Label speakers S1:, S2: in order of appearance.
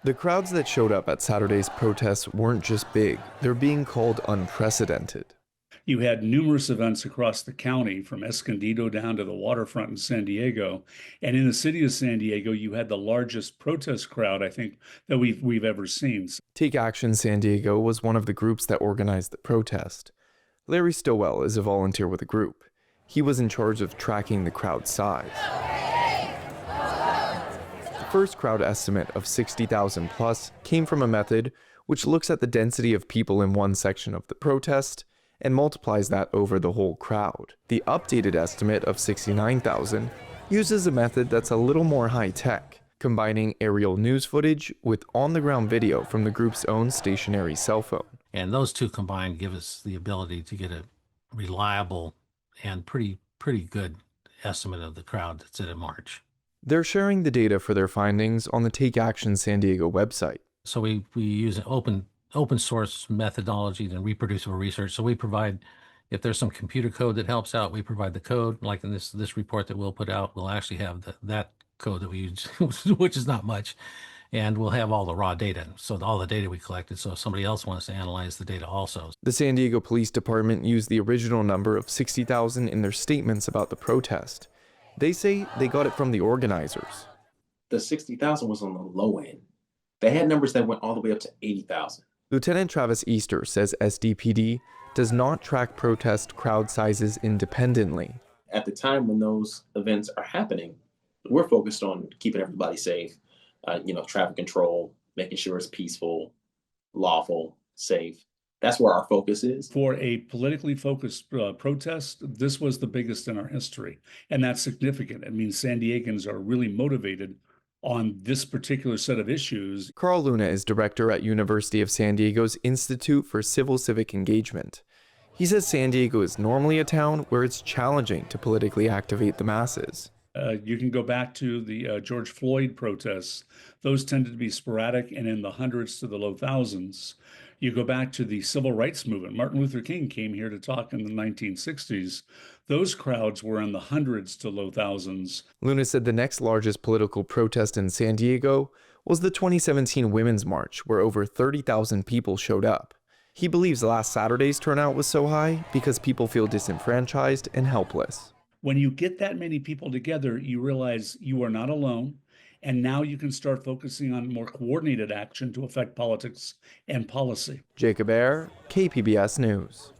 S1: The crowds that showed up at Saturday's protests weren't just big, they're being called unprecedented.
S2: You had numerous events across the county, from Escondido down to the waterfront in San Diego. And in the city of San Diego, you had the largest protest crowd, I think, that we've ever seen.
S1: Take Action San Diego was one of the groups that organized the protest. Larry Stowell is a volunteer with the group. He was in charge of tracking the crowd size. The first crowd estimate of 60,000 plus came from a method which looks at the density of people in one section of the protest and multiplies that over the whole crowd. The updated estimate of 69,000 uses a method that's a little more high-tech, combining aerial news footage with on-the-ground video from the group's own stationary cell phone.
S3: And those two combined give us the ability to get a reliable and pretty good estimate of the crowd that's at a march.
S1: They're sharing the data for their findings on the Take Action San Diego website.
S3: So we use an open source methodology and reproducible research. So we provide, if there's some computer code that helps out, we provide the code. Like in this report that we'll put out, we'll actually have that code that we use, which is not much, and we'll have all the raw data. So all the data we collected. So if somebody else wants to analyze the data also.
S1: The San Diego Police Department used the original number of 60,000 in their statements about the protest. They say they got it from the organizers.
S4: The 60,000 was on the low end. They had numbers that went all the way up to 80,000.
S1: Lieutenant Travis Easter says SDPD does not track protest crowd sizes independently.
S4: At the time when those events are happening, we're focused on keeping everybody safe, traffic control, making sure it's peaceful, lawful, safe. That's where our focus is.
S2: For a politically focused protest, this was the biggest in our history. And that's significant. It means San Diegans are really motivated on this particular set of issues.
S1: Carl Luna is director at University of San Diego's Institute for Civil Civic Engagement. He says San Diego is normally a town where it's challenging to politically activate the masses.
S2: You can go back to the George Floyd protests. Those tended to be sporadic and in the hundreds to the low thousands. You go back to the civil rights movement. Martin Luther King came here to talk in the 1960s. Those crowds were in the hundreds to low thousands.
S1: Luna said the next largest political protest in San Diego was the 2017 Women's March, where over 30,000 people showed up. He believes last Saturday's turnout was so high because people feel disenfranchised and helpless.
S2: When you get that many people together, you realize you are not alone. And now you can start focusing on more coordinated action to affect politics and policy.
S1: Jacob Aere, KPBS News.